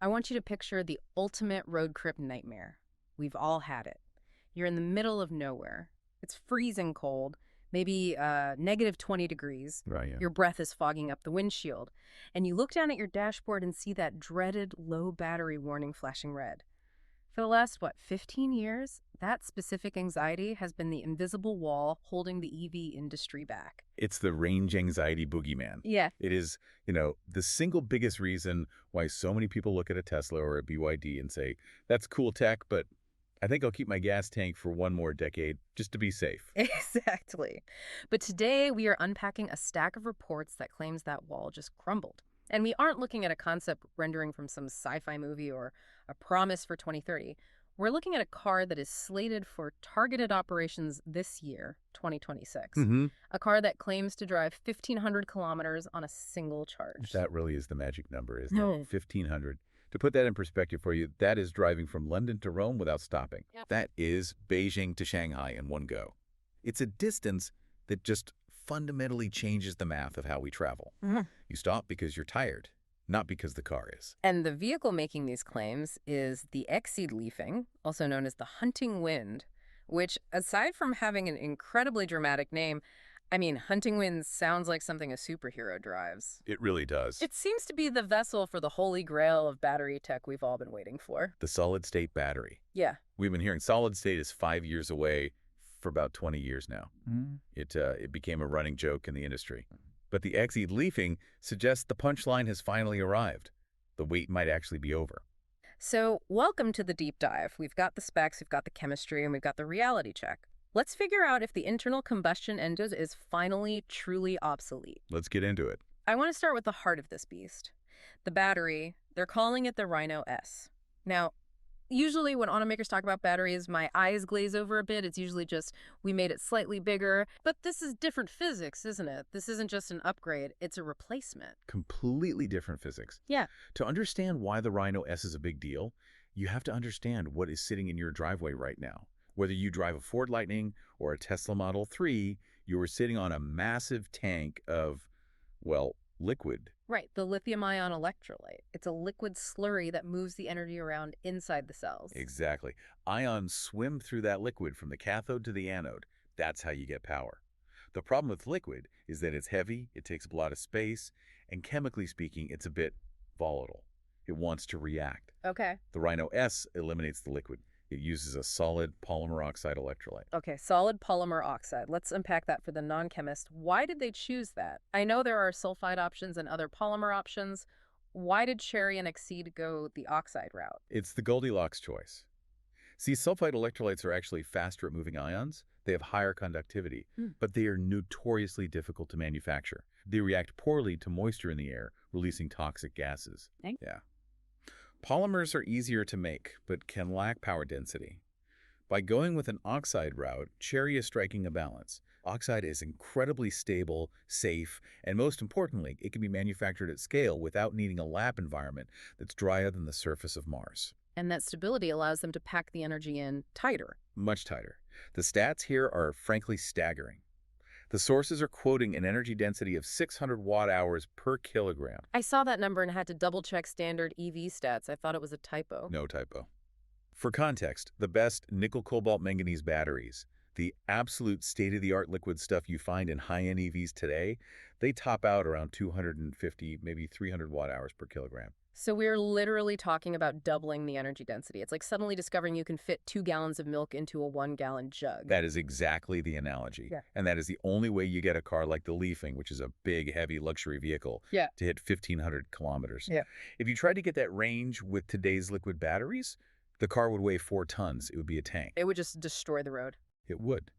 want you to picture the ultimate road trip nightmare. We've all had it. You're in the middle of nowhere. It's freezing cold, maybe negative 20 degrees. Right, yeah. Your breath is fogging up the windshield. And you look down at your dashboard and see that dreaded low battery warning flashing red. For the last, 15 years, that specific anxiety has been the invisible wall holding the EV industry back. It's the range anxiety boogeyman. Yeah. It is, the single biggest reason why so many people look at a Tesla or a BYD and say, that's cool tech, but I think I'll keep my gas tank for one more decade just to be safe. Exactly. But today we are unpacking a stack of reports that claims that wall just crumbled. And we aren't looking at a concept rendering from some sci-fi movie or a promise for 2030. We're looking at a car that is slated for targeted operations this year, 2026. A car that claims to drive 1,500 kilometers on a single charge. That really is the magic number, isn't No. it? 1,500. To put that in perspective for you, that is driving from London to Rome without stopping. Yep. That is Beijing to Shanghai in one go. It's a distance that just fundamentally changes the math of how we travel. You stop because you're tired, not because the car is. And the vehicle making these claims is the Exeed Liefeng, also known as the Hunting Wind, which, aside from having an incredibly dramatic name, Hunting Wind sounds like something a superhero drives. It really does. It seems to be the vessel for the holy grail of battery tech we've all been waiting for. The solid-state battery. Yeah. We've been hearing solid-state is 5 years away for about 20 years now. It became a running joke in the industry. But the Exeed Liefeng suggests the punchline has finally arrived. The wait might actually be over. So, welcome to the deep dive. We've got the specs, we've got the chemistry, and we've got the reality check. Let's figure out if the internal combustion engine is finally truly obsolete. Let's get into it. I want to start with the heart of this beast. The battery, they're calling it the Rhino S. Now, usually when automakers talk about batteries, my eyes glaze over a bit. It's usually just, we made it slightly bigger. But this is different physics, isn't it? This isn't just an upgrade, it's a replacement. Completely different physics. Yeah. To understand why the Rhino S is a big deal, you have to understand what is sitting in your driveway right now. Whether you drive a Ford Lightning or a Tesla Model 3, you are sitting on a massive tank of, liquid. Right, the lithium-ion electrolyte. It's a liquid slurry that moves the energy around inside the cells. Exactly. Ions swim through that liquid from the cathode to the anode. That's how you get power. The problem with liquid is that it's heavy, it takes up a lot of space, and chemically speaking, it's a bit volatile. It wants to react. Okay. The Rhino S eliminates the liquid. It uses a solid polymer oxide electrolyte. Okay, solid polymer oxide. Let's unpack that for the non-chemist. Why did they choose that? I know there are sulfide options and other polymer options. Why did Chery and Exeed go the oxide route? It's the Goldilocks choice. See, sulfide electrolytes are actually faster at moving ions. They have higher conductivity, but they are notoriously difficult to manufacture. They react poorly to moisture in the air, releasing toxic gases. Yeah. Polymers are easier to make, but can lack power density. By going with an oxide route, Chery is striking a balance. Oxide is incredibly stable, safe, and most importantly, it can be manufactured at scale without needing a lab environment that's drier than the surface of Mars. And that stability allows them to pack the energy in tighter. Much tighter. The stats here are frankly staggering. The sources are quoting an energy density of 600 watt-hours per kilogram. I saw that number and had to double-check standard EV stats. I thought it was a typo. No typo. For context, the best nickel-cobalt-manganese batteries, the absolute state-of-the-art liquid stuff you find in high-end EVs today, they top out around 250, maybe 300 watt-hours per kilogram. So we're literally talking about doubling the energy density. It's like suddenly discovering you can fit 2 gallons of milk into a 1-gallon jug. That is exactly the analogy. Yeah. And that is the only way you get a car like the Liefeng, which is a big, heavy luxury vehicle, to hit 1,500 kilometers. Yeah. If you tried to get that range with today's liquid batteries, the car would weigh 4 tons. It would be a tank. It would just destroy the road. It would.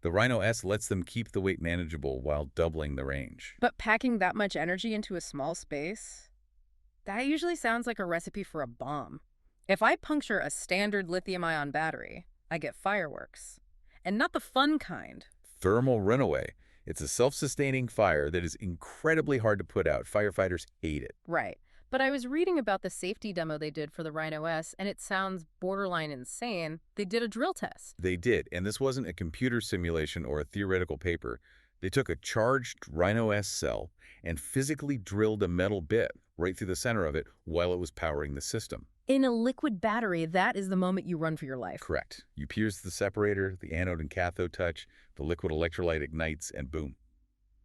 The Rhino S lets them keep the weight manageable while doubling the range. But packing that much energy into a small space? That usually sounds like a recipe for a bomb. If I puncture a standard lithium-ion battery, I get fireworks. And not the fun kind. Thermal runaway. It's a self-sustaining fire that is incredibly hard to put out. Firefighters hate it. Right. But I was reading about the safety demo they did for the Rhino S, and it sounds borderline insane. They did a drill test. They did, and this wasn't a computer simulation or a theoretical paper. They took a charged Rhino S cell and physically drilled a metal bit, right through the center of it while it was powering the system. In a liquid battery, that is the moment you run for your life. Correct. You pierce the separator, the anode and cathode touch, the liquid electrolyte ignites, and boom.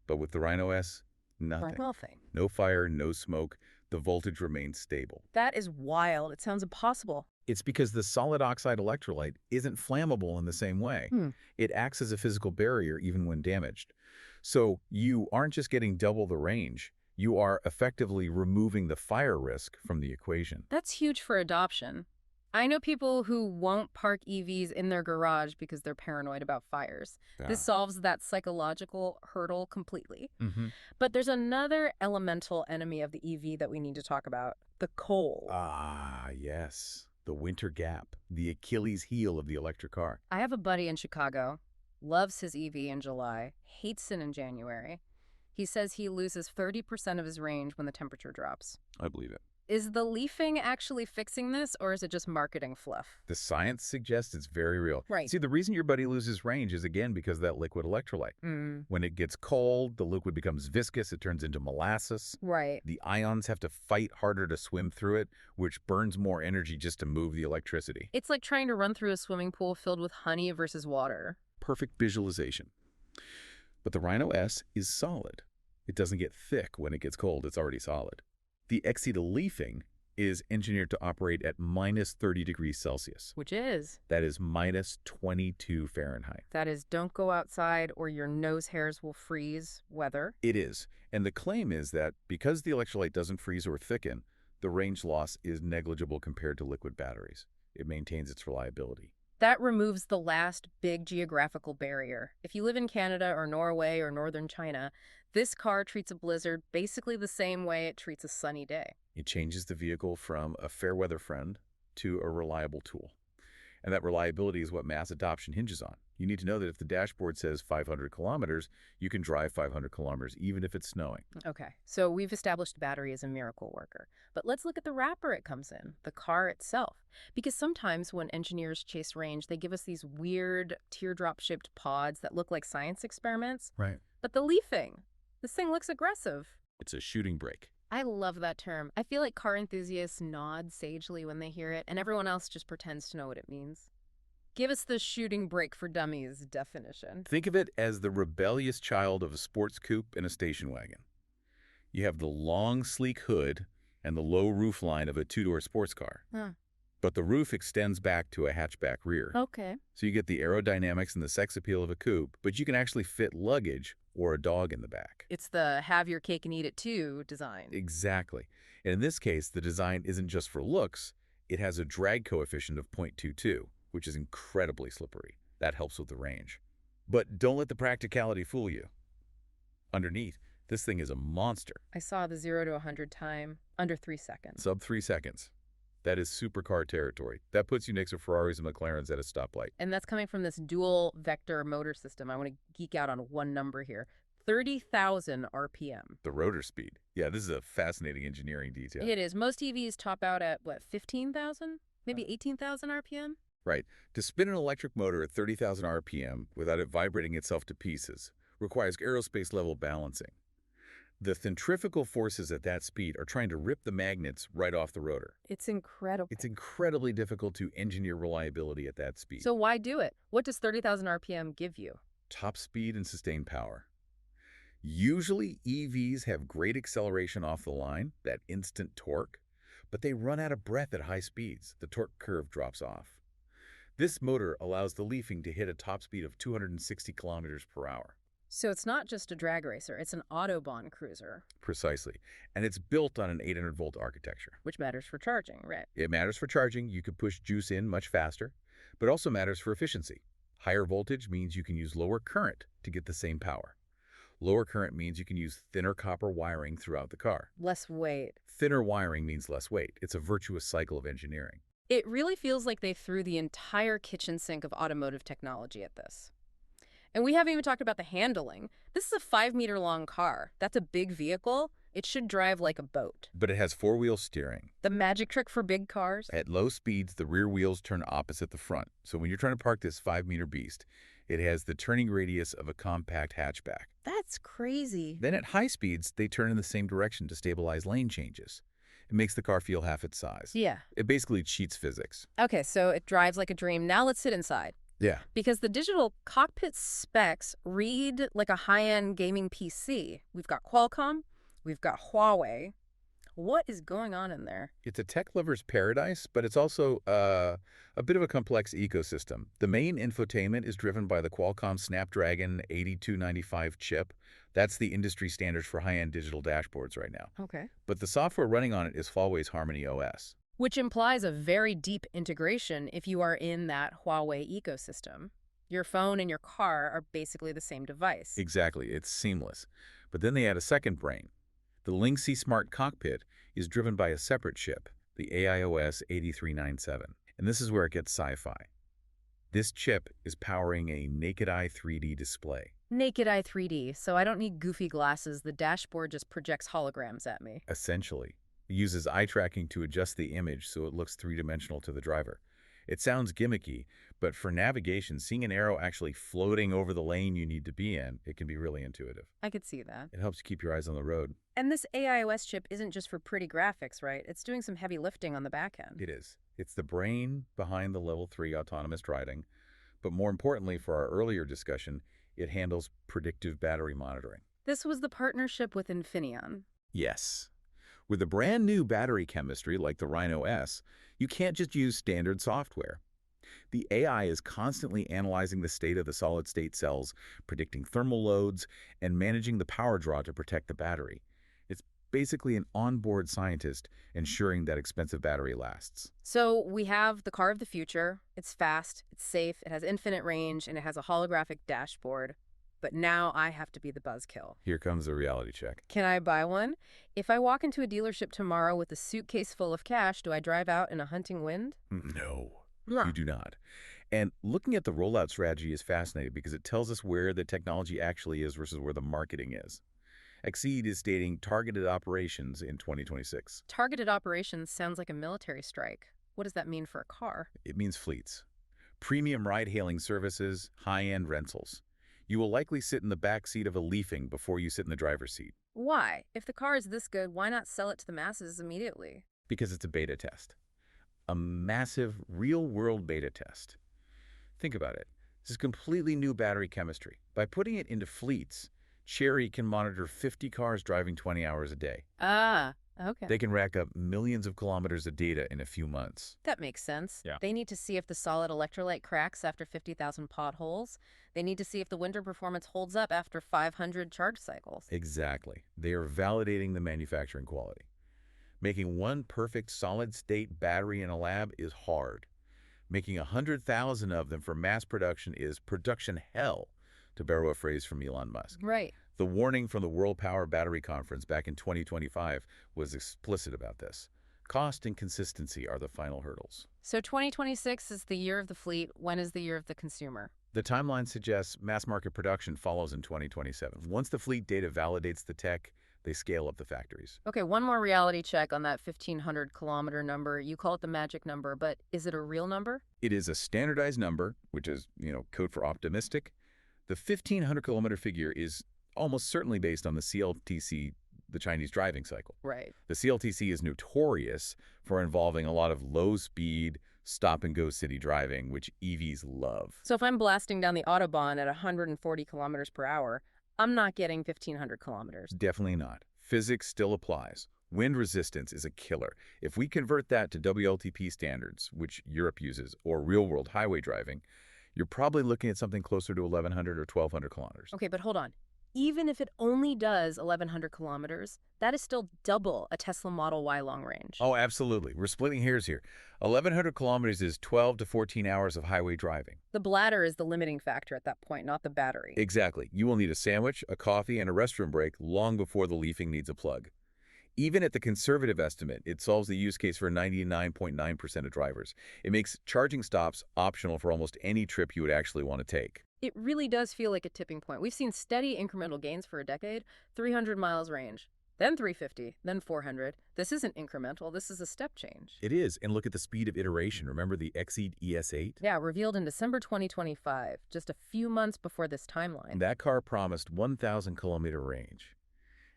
But with the Rhino S, nothing. Nothing. No fire, no smoke. The voltage remains stable. That is wild. It sounds impossible. It's because the solid oxide electrolyte isn't flammable in the same way. It acts as a physical barrier even when damaged. So you aren't just getting double the range. You are effectively removing the fire risk from the equation. That's huge for adoption. I know people who won't park EVs in their garage because they're paranoid about fires. This solves that psychological hurdle completely. But there's another elemental enemy of the EV that we need to talk about, the coal. Ah, yes. The winter gap, the Achilles heel of the electric car. I have a buddy in Chicago, loves his EV in July, hates it in January. He says he loses 30% of his range when the temperature drops. I believe it. Is the Liefeng actually fixing this, or is it just marketing fluff? The science suggests it's very real. Right. See, the reason your buddy loses range is, again, because of that liquid electrolyte. When it gets cold, the liquid becomes viscous. It turns into molasses. Right. The ions have to fight harder to swim through it, which burns more energy just to move the electricity. It's like trying to run through a swimming pool filled with honey versus water. Perfect visualization. But the Rhino S is solid. It doesn't get thick when it gets cold. It's already solid. The Exeed Liefeng is engineered to operate at minus 30 degrees Celsius. Which is? That is minus 22 Fahrenheit. That is, don't go outside or your nose hairs will freeze weather. It is. And the claim is that because the electrolyte doesn't freeze or thicken, the range loss is negligible compared to liquid batteries. It maintains its reliability. That removes the last big geographical barrier. If you live in Canada or Norway or northern China, this car treats a blizzard basically the same way it treats a sunny day. It changes the vehicle from a fair weather friend to a reliable tool. And that reliability is what mass adoption hinges on. You need to know that if the dashboard says 500 kilometers, you can drive 500 kilometers even if it's snowing. Okay, so we've established battery as a miracle worker. But let's look at the wrapper it comes in, the car itself. Because sometimes when engineers chase range, they give us these weird teardrop-shaped pods that look like science experiments. Right. But the Liefeng, this thing looks aggressive. It's a shooting brake. I love that term. I feel like car enthusiasts nod sagely when they hear it, and everyone else just pretends to know what it means. Give us the shooting brake for dummies definition. Think of it as the rebellious child of a sports coupe and a station wagon. You have the long, sleek hood and the low roof line of a two-door sports car. But the roof extends back to a hatchback rear. Okay. So you get the aerodynamics and the sex appeal of a coupe, but you can actually fit luggage or a dog in the back. It's the have your cake and eat it too design. Exactly. And in this case, the design isn't just for looks. It has a drag coefficient of 0.22, which is incredibly slippery. That helps with the range. But don't let the practicality fool you. Underneath, this thing is a monster. I saw the 0 to 100 time under 3 seconds. Sub 3 seconds. That is supercar territory. That puts you next to Ferraris and McLarens at a stoplight. And that's coming from this dual vector motor system. I want to geek out on one number here. 30,000 RPM. The rotor speed. Yeah, this is a fascinating engineering detail. It is. Most EVs top out at, what, 15,000? Maybe 18,000 RPM? Right. To spin an electric motor at 30,000 RPM without it vibrating itself to pieces requires aerospace-level balancing. The centrifugal forces at that speed are trying to rip the magnets right off the rotor. It's incredible. It's incredibly difficult to engineer reliability at that speed. So why do it? What does 30,000 RPM give you? Top speed and sustained power. Usually, EVs have great acceleration off the line, that instant torque, but they run out of breath at high speeds. The torque curve drops off. This motor allows the Liefeng to hit a top speed of 260 kilometers per hour. So it's not just a drag racer, it's an Autobahn cruiser. Precisely. And it's built on an 800-volt architecture. Which matters for charging, right? It matters for charging. You can push juice in much faster, but also matters for efficiency. Higher voltage means you can use lower current to get the same power. Lower current means you can use thinner copper wiring throughout the car. Less weight. Thinner wiring means less weight. It's a virtuous cycle of engineering. It really feels like they threw the entire kitchen sink of automotive technology at this. And we haven't even talked about the handling. This is a 5-meter long car. That's a big vehicle. It should drive like a boat. But it has four-wheel steering. The magic trick for big cars? At low speeds, the rear wheels turn opposite the front. So when you're trying to park this 5-meter beast, it has the turning radius of a compact hatchback. That's crazy. Then at high speeds, they turn in the same direction to stabilize lane changes. It makes the car feel half its size. Yeah. It basically cheats physics. Okay, so it drives like a dream. Now let's sit inside. Yeah. Because the digital cockpit specs read like a high-end gaming PC. We've got Qualcomm, we've got Huawei. What is going on in there? It's a tech lover's paradise, but it's also a bit of a complex ecosystem. The main infotainment is driven by the Qualcomm Snapdragon 8295 chip. That's the industry standard for high-end digital dashboards right now. Okay. But the software running on it is Huawei's Harmony OS. Which implies a very deep integration if you are in that Huawei ecosystem. Your phone and your car are basically the same device. Exactly, it's seamless. But then they add a second brain. The Linksy Smart Cockpit is driven by a separate chip, the AIOS 8397. And this is where it gets sci-fi. This chip is powering a naked eye 3D display. Naked eye 3D, so I don't need goofy glasses. The dashboard just projects holograms at me. Essentially, it uses eye tracking to adjust the image so it looks three-dimensional to the driver. It sounds gimmicky, but for navigation, seeing an arrow actually floating over the lane you need to be in, it can be really intuitive. I could see that. It helps you keep your eyes on the road. And this AIOS chip isn't just for pretty graphics, right? It's doing some heavy lifting on the back end. It is. It's the brain behind the Level 3 autonomous driving. But more importantly, for our earlier discussion, it handles predictive battery monitoring. This was the partnership with Infineon. Yes. With a brand new battery chemistry like the Rhino S, you can't just use standard software. The AI is constantly analyzing the state of the solid-state cells, predicting thermal loads, and managing the power draw to protect the battery. It's basically an onboard scientist ensuring that expensive battery lasts. So we have the car of the future. It's fast, it's safe, it has infinite range, and it has a holographic dashboard. But now I have to be the buzzkill. Here comes the reality check. Can I buy one? If I walk into a dealership tomorrow with a suitcase full of cash, do I drive out in a hunting wind? No, you do not. And looking at the rollout strategy is fascinating because it tells us where the technology actually is versus where the marketing is. Exeed is stating targeted operations in 2026. Targeted operations sounds like a military strike. What does that mean for a car? It means fleets. Premium ride-hailing services, high-end rentals. You will likely sit in the back seat of a Liefeng before you sit in the driver's seat. Why? If the car is this good, why not sell it to the masses immediately? Because it's a beta test. A massive, real-world beta test. Think about it. This is completely new battery chemistry. By putting it into fleets, Chery can monitor 50 cars driving 20 hours a day. Ah, okay. They can rack up millions of kilometers of data in a few months. That makes sense. Yeah. They need to see if the solid electrolyte cracks after 50,000 potholes. They need to see if the winter performance holds up after 500 charge cycles. Exactly. They are validating the manufacturing quality. Making one perfect solid-state battery in a lab is hard. Making 100,000 of them for mass production is production hell, to borrow a phrase from Elon Musk. Right. The warning from the World Power Battery Conference back in 2025 was explicit about this. Cost and consistency are the final hurdles. So 2026 is the year of the fleet. When is the year of the consumer? The timeline suggests mass market production follows in 2027. Once the fleet data validates the tech, they scale up the factories. Okay, one more reality check on that 1,500-kilometer number. You call it the magic number, but is it a real number? It is a standardized number, which is, code for optimistic. The 1,500-kilometer figure is almost certainly based on the CLTC, the Chinese driving cycle. Right. The CLTC is notorious for involving a lot of low-speed, stop-and-go city driving, which EVs love. So if I'm blasting down the Autobahn at 140 kilometers per hour, I'm not getting 1,500 kilometers. Definitely not. Physics still applies. Wind resistance is a killer. If we convert that to WLTP standards, which Europe uses, or real-world highway driving, you're probably looking at something closer to 1,100 or 1,200 kilometers. Okay, but hold on. Even if it only does 1,100 kilometers, that is still double a Tesla Model Y long range. Oh, absolutely. We're splitting hairs here. 1,100 kilometers is 12 to 14 hours of highway driving. The bladder is the limiting factor at that point, not the battery. Exactly. You will need a sandwich, a coffee, and a restroom break long before the Liefeng needs a plug. Even at the conservative estimate, it solves the use case for 99.9% of drivers. It makes charging stops optional for almost any trip you would actually want to take. It really does feel like a tipping point. We've seen steady incremental gains for a decade, 300 miles range, then 350, then 400. This isn't incremental, this is a step change. It is, and look at the speed of iteration. Remember the Exeed ES8? Yeah, revealed in December 2025, just a few months before this timeline. That car promised 1,000-kilometer range.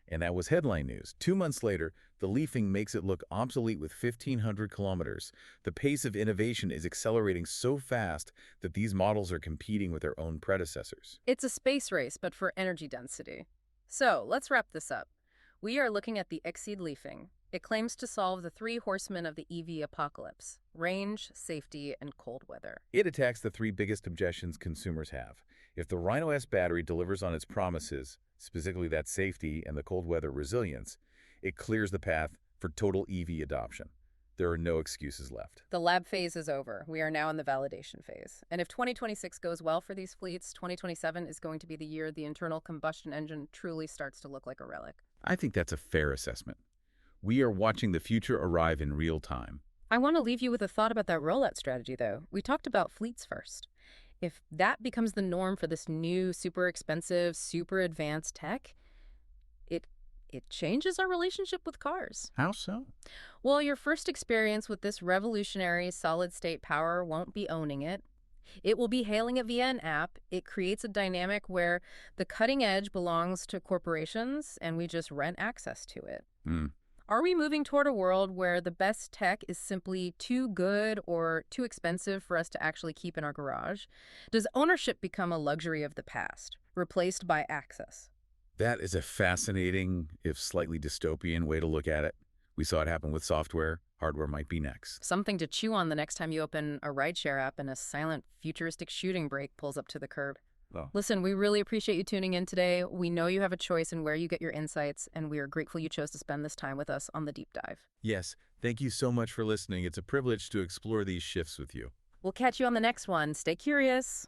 And that was headline news. 2 months later, the Liefeng makes it look obsolete with 1,500 kilometers. The pace of innovation is accelerating so fast that these models are competing with their own predecessors. It's a space race, but for energy density. So, let's wrap this up. We are looking at the Exeed Liefeng. It claims to solve the three horsemen of the EV apocalypse: range, safety, and cold weather. It attacks the three biggest objections consumers have. If the Rhino S battery delivers on its promises, specifically that safety and the cold weather resilience, it clears the path for total EV adoption. There are no excuses left. The lab phase is over. We are now in the validation phase. And if 2026 goes well for these fleets, 2027 is going to be the year the internal combustion engine truly starts to look like a relic. I think that's a fair assessment. We are watching the future arrive in real time. I want to leave you with a thought about that rollout strategy, though. We talked about fleets first. If that becomes the norm for this new, super expensive, super advanced tech, it changes our relationship with cars. How so? Well, your first experience with this revolutionary solid-state power won't be owning it. It will be hailing it via an app. It creates a dynamic where the cutting edge belongs to corporations and we just rent access to it. Hmm. Are we moving toward a world where the best tech is simply too good or too expensive for us to actually keep in our garage? Does ownership become a luxury of the past, replaced by access? That is a fascinating, if slightly dystopian, way to look at it. We saw it happen with software. Hardware might be next. Something to chew on the next time you open a rideshare app and a silent, futuristic shooting brake pulls up to the curb. Oh. Listen, we really appreciate you tuning in today. We know you have a choice in where you get your insights, and we are grateful you chose to spend this time with us on the deep dive. Yes, thank you so much for listening. It's a privilege to explore these shifts with you. We'll catch you on the next one. Stay curious.